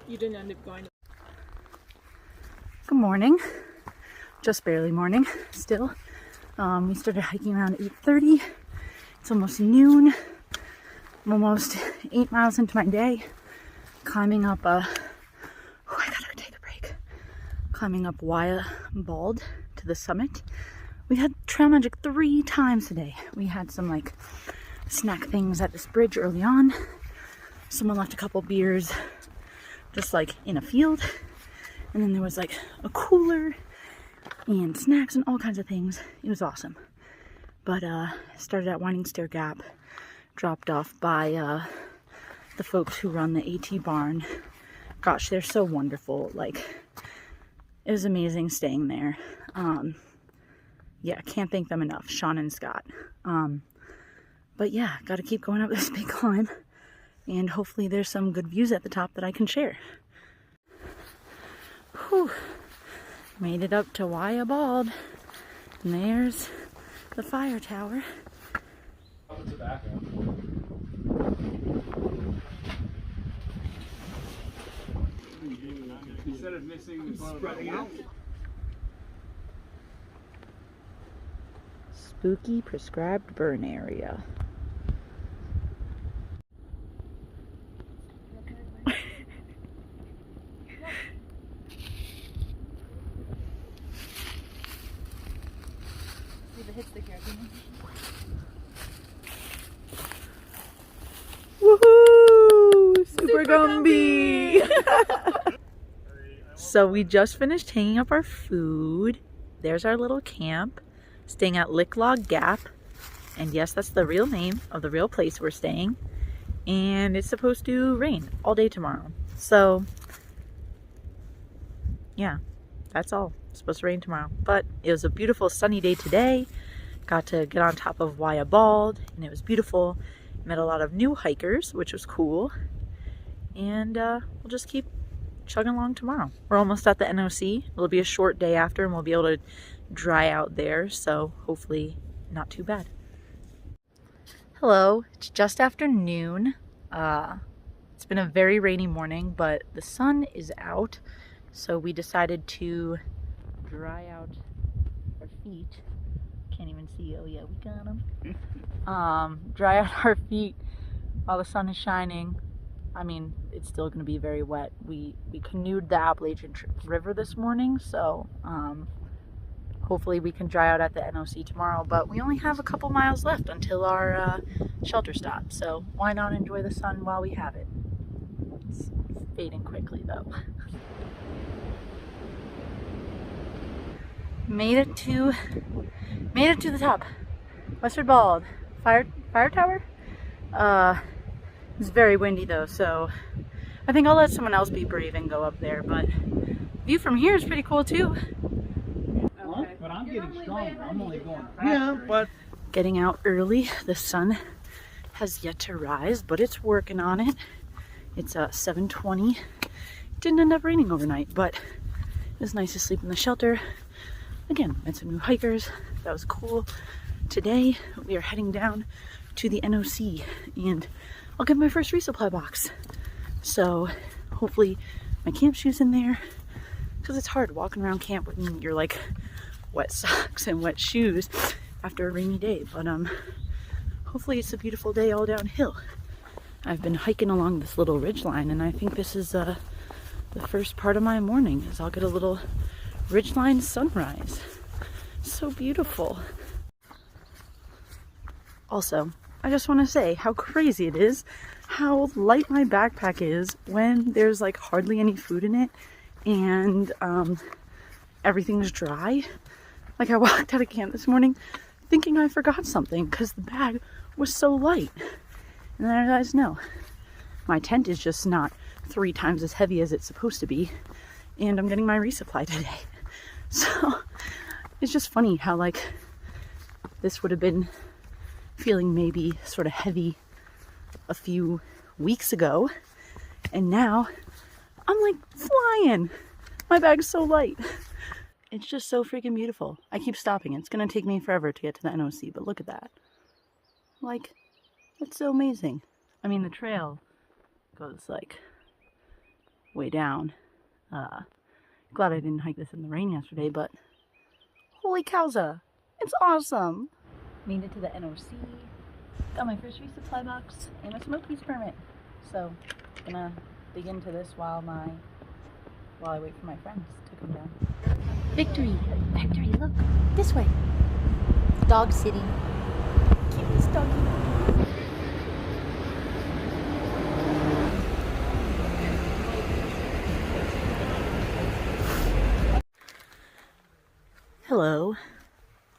You didn't end up going. Good morning. Just barely morning still. We started hiking around 8:30. It's almost noon. I'm almost 8 miles into my day. Climbing up I gotta take a break. Climbing up Waya Bald to the summit. We had trail magic 3 times today. We had some like snack things at this bridge early on. Someone left a couple beers just like in a field. And then there was like a cooler and snacks and all kinds of things. It was awesome. But started at Winding Stair Gap, dropped off by the folks who run the AT barn. Gosh, they're so wonderful. Like, it was amazing staying there. Yeah, can't thank them enough, Sean and Scott. But yeah, gotta keep going up this big climb. And hopefully there's some good views at the top that I can share. Whew. Made it up to Waya Bald. And there's the fire tower. Instead of missing the spreading out. Spooky prescribed burn area. Woohoo! Super Gumby! So we just finished hanging up our food. There's our little camp. Staying at Lick Log Gap. And yes, that's the real name of the real place we're staying. And it's supposed to rain all day tomorrow. So, yeah, that's all. It's supposed to rain tomorrow. But it was a beautiful sunny day today. Got to get on top of Waya Bald, and it was beautiful. Met a lot of new hikers, which was cool. And we'll just keep chugging along tomorrow. We're almost at the NOC. It'll be a short day after, and we'll be able to dry out there, so hopefully not too bad. Hello, it's just after noon. It's been a very rainy morning, but the sun is out, so we decided to dry out our feet. Can't even see. Oh yeah, we got them. Dry out our feet while the sun is shining. I mean, it's still going to be very wet. We canoed the Appalachian River this morning, so hopefully we can dry out at the NOC tomorrow. But we only have a couple miles left until our shelter stop, so why not enjoy the sun while we have it? It's fading quickly though. Made it to the top. Westward Bald. Fire tower? It's very windy though, so I think I'll let someone else be brave and go up there, but view from here is pretty cool too. Okay. But I'm getting stronger. I'm only going faster. Yeah, but Getting out early. The sun has yet to rise, but it's working on it. It's 7:20. It didn't end up raining overnight, but it was nice to sleep in the shelter. Again, met some new hikers. That was cool. Today we are heading down to the NOC, and I'll get my first resupply box. So hopefully my camp shoes in there, because it's hard walking around camp with your like wet socks and wet shoes after a rainy day. But hopefully it's a beautiful day all downhill. I've been hiking along this little ridge line, and I think this is the first part of my morning, is I'll get a little ridgeline sunrise. So beautiful. Also, I just want to say how crazy it is how light my backpack is when there's like hardly any food in it and everything's dry. Like, I walked out of camp this morning thinking I forgot something because the bag was so light. And then I realized, no, my tent is just not 3 times as heavy as it's supposed to be, and I'm getting my resupply today. So it's just funny how like this would have been feeling maybe sort of heavy a few weeks ago, and now I'm like flying. My bag's so light. It's just so freaking beautiful. I keep stopping. It's gonna take me forever to get to the NOC, but look at that. Like, that's so amazing. I mean, the trail goes like way down. Glad I didn't hike this in the rain yesterday, but holy cowza, it's awesome. Made it to the NOC, got my first resupply box and a Smokies permit. So I'm gonna dig into this while I wait for my friends to come down. Victory! Victory, look! This way! Dog sitting. Cutest doggy. Hello.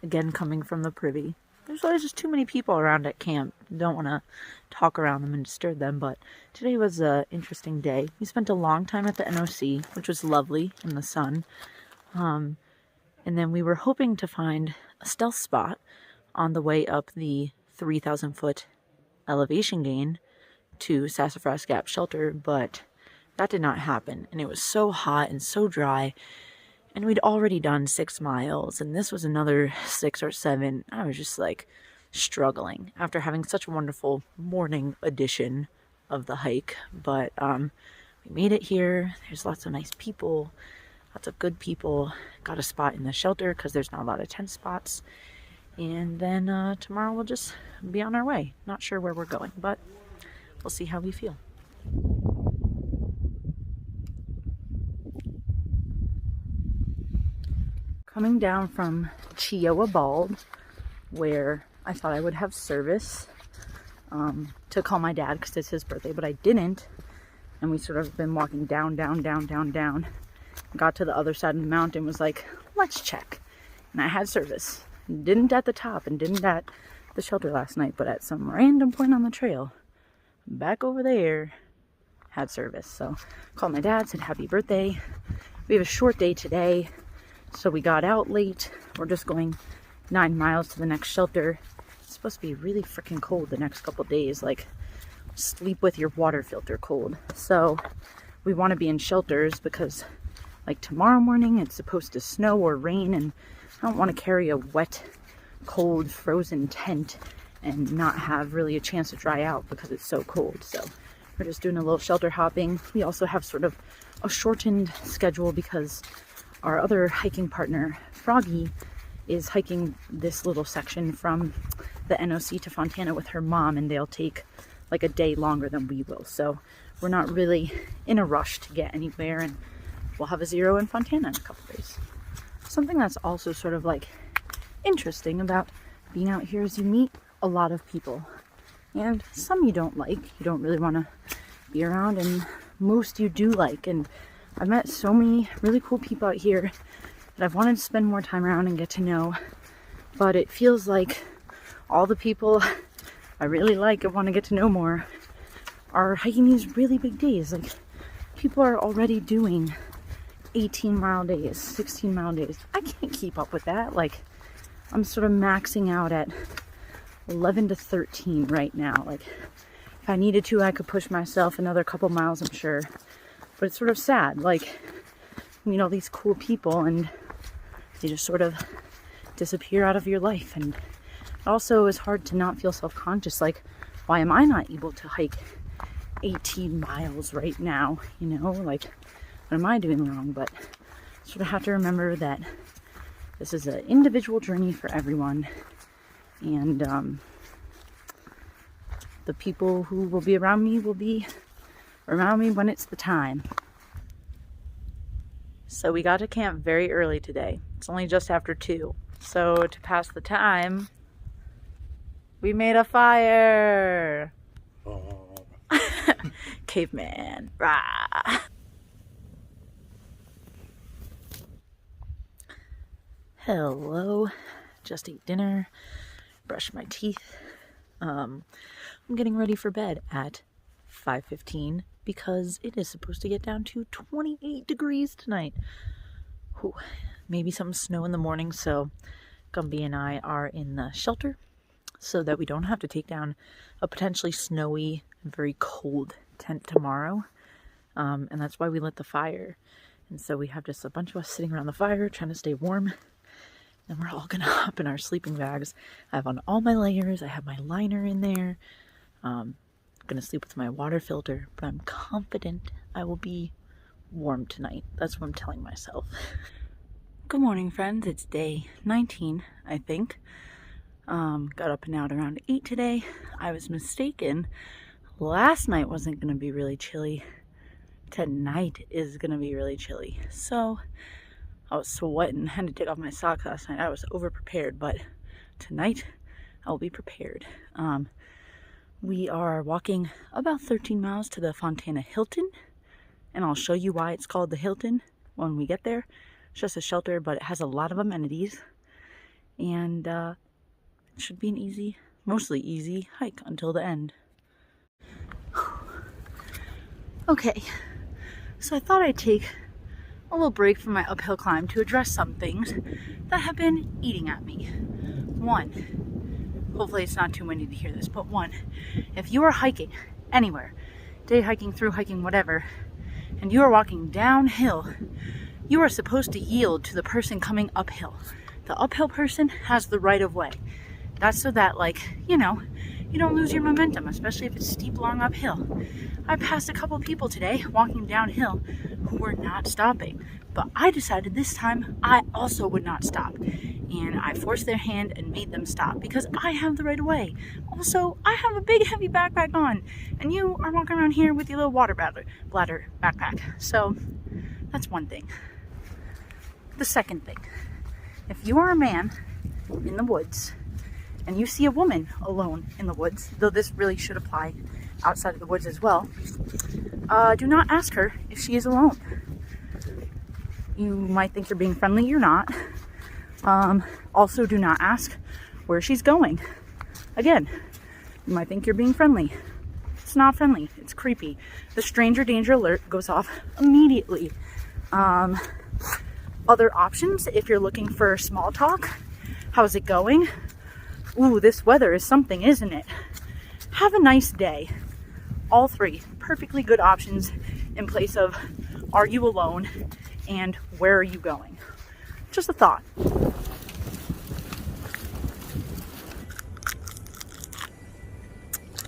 Again, coming from the privy. There's always just too many people around at camp. Don't want to talk around them and disturb them, but today was an interesting day. We spent a long time at the NOC, which was lovely in the sun. And then we were hoping to find a stealth spot on the way up the 3,000 foot elevation gain to Sassafras Gap Shelter, but that did not happen. And it was so hot and so dry. And we'd already done 6 miles, and this was another 6 or 7. I was just like struggling after having such a wonderful morning edition of the hike. But we made it here. There's lots of nice people, lots of good people. Got a spot in the shelter because there's not a lot of tent spots. And then tomorrow we'll just be on our way. Not sure where we're going, but we'll see how we feel. Coming down from Chiowa Bald, where I thought I would have service to call my dad because it's his birthday, but I didn't. And we sort of been walking down. Got to the other side of the mountain, was like, let's check. And I had service. Didn't at the top and didn't at the shelter last night, but at some random point on the trail, back over there, had service. So called my dad, said happy birthday. We have a short day today. So we got out late. We're just going 9 miles to the next shelter. It's supposed to be really freaking cold the next couple days, like sleep with your water filter cold. So we want to be in shelters because like tomorrow morning it's supposed to snow or rain, and I don't want to carry a wet, cold, frozen tent and not have really a chance to dry out because it's so cold. So we're just doing a little shelter hopping. We also have sort of a shortened schedule because our other hiking partner, Froggy, is hiking this little section from the NOC to Fontana with her mom, and they'll take like a day longer than we will. So we're not really in a rush to get anywhere, and we'll have a 0 in Fontana in a couple days. Something that's also sort of like interesting about being out here is you meet a lot of people, and some you don't like, you don't really want to be around, and most you do like. And I've met so many really cool people out here that I've wanted to spend more time around and get to know, but it feels like all the people I really like and want to get to know more are hiking these really big days. Like, people are already doing 18-mile days, 16-mile days. I can't keep up with that. Like, I'm sort of maxing out at 11 to 13 right now. Like, if I needed to, I could push myself another couple miles, I'm sure. But it's sort of sad, like, you meet all these cool people and they just sort of disappear out of your life. And it also is hard to not feel self-conscious, like, why am I not able to hike 18 miles right now? You know, like, what am I doing wrong? But sort of have to remember that this is an individual journey for everyone. And the people who will be around me will be around me when it's the time. So we got to camp very early today. It's only just after 2. So to pass the time, we made a fire. Caveman. Rah. Hello. Just ate dinner. Brushed my teeth. I'm getting ready for bed at 5:15 because it is supposed to get down to 28 degrees tonight. Whew. Maybe some snow in the morning, so Gumby and I are in the shelter so that we don't have to take down a potentially snowy and very cold tent tomorrow. And that's why we lit the fire. And so we have just a bunch of us sitting around the fire trying to stay warm. And we're all gonna hop in our sleeping bags. I have on all my layers. I have my liner in there. gonna sleep with my water filter, but I'm confident I will be warm tonight. That's what I'm telling myself. Good morning, friends. It's day 19, I think. Got up and out around 8 today. I was mistaken. Last night wasn't gonna be really chilly. Tonight is gonna be really chilly. So I was sweating, had to take off my socks last night. I was over prepared, but tonight I'll be prepared. We are walking about 13 miles to the Fontana Hilton, and I'll show you why it's called the Hilton when we get there. It's just a shelter, but it has a lot of amenities, and it should be an easy, mostly easy hike until the end. Okay, so I thought I'd take a little break from my uphill climb to address some things that have been eating at me. One, hopefully it's not too windy to hear this, but one, if you are hiking anywhere, day hiking, through hiking, whatever, and you are walking downhill, you are supposed to yield to the person coming uphill. The uphill person has the right of way. That's so that, like, you know, you don't lose your momentum, especially if it's steep, long uphill. I passed a couple people today walking downhill who were not stopping, but I decided this time I also would not stop, and I forced their hand and made them stop because I have the right of way. Also, I have a big heavy backpack on, and you are walking around here with your little water bladder backpack. So that's one thing. The second thing, if you are a man in the woods and you see a woman alone in the woods, though this really should apply outside of the woods as well, do not ask her if she is alone. You might think you're being friendly, you're not. Also, do not ask where she's going. Again, you might think you're being friendly. It's not friendly, it's creepy. The stranger danger alert goes off immediately. Other options, if you're looking for small talk, how's it going? Ooh, this weather is something, isn't it? Have a nice day. All three perfectly good options in place of are you alone and where are you going? Just a thought.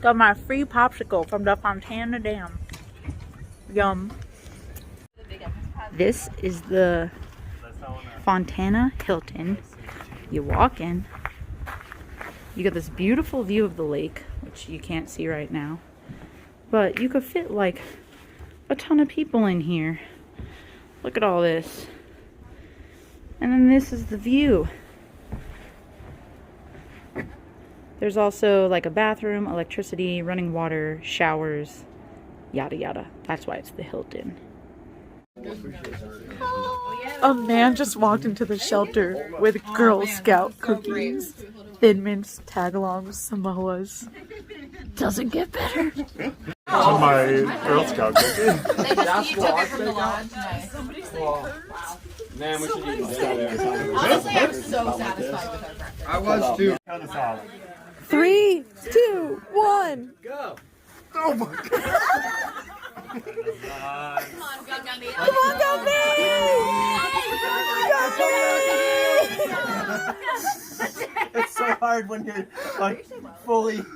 Got my free popsicle from the Fontana Dam. Yum. This is the Fontana Hilton. You walk in. You get this beautiful view of the lake, which you can't see right now. But you could fit like a ton of people in here. Look at all this. And then this is the view. There's also like a bathroom, electricity, running water, showers, yada yada. That's why it's the Hilton. A man just walked into the shelter with Girl Scout cookies, Thin Mints, Tagalongs, Samoas. Doesn't get better. On my Girl Scout cookie. Man, we should eat that. Honestly, I'm so satisfied with our breakfast. I was too. Count us off. 3, 2, 1. Go. Oh my god. Come on, Gummy. Come on, Gummy! It's so hard when you're like fully. Come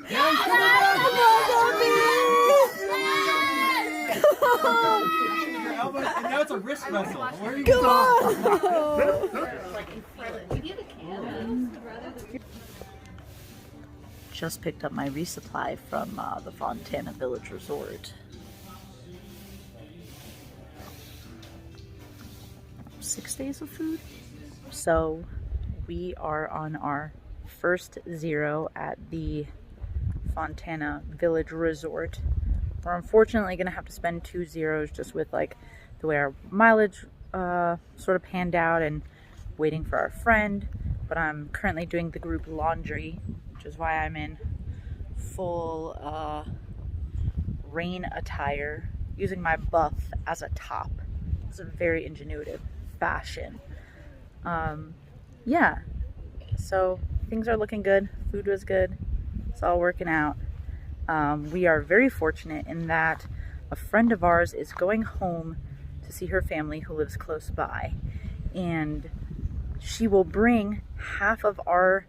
on, And now it's a wrist wrestle. Where are you Come on! Just picked up my resupply from the Fontana Village Resort. 6 days of food. So we are on our first zero at the Fontana Village Resort. We're unfortunately gonna have to spend 2 zeros just with like the way our mileage sort of panned out and waiting for our friend. But I'm currently doing the group laundry, which is why I'm in full rain attire, using my buff as a top. It's a very ingenuitive fashion. Yeah, so things are looking good. Food was good. It's all working out. We are very fortunate in that a friend of ours is going home to see her family who lives close by, and she will bring half of our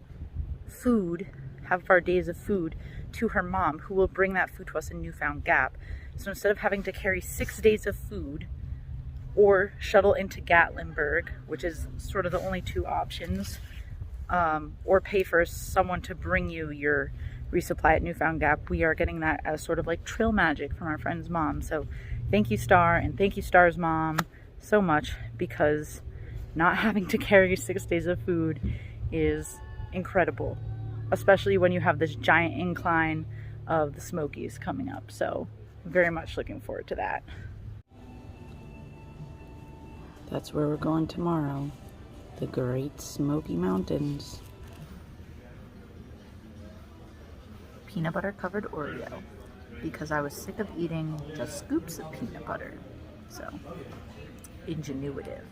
food, half of our days of food, to her mom, who will bring that food to us in Newfound Gap. So instead of having to carry 6 days of food or shuttle into Gatlinburg, which is sort of the only two options, or pay for someone to bring you your resupply at Newfound Gap, we are getting that as sort of like trail magic from our friend's mom. So thank you, Star, and thank you, Star's mom, so much, because not having to carry 6 days of food is incredible, especially when you have this giant incline of the Smokies coming up. So very much looking forward to that. That's where we're going tomorrow, the Great Smoky Mountains. Peanut butter covered Oreo, because I was sick of eating just scoops of peanut butter. So, ingenuitive.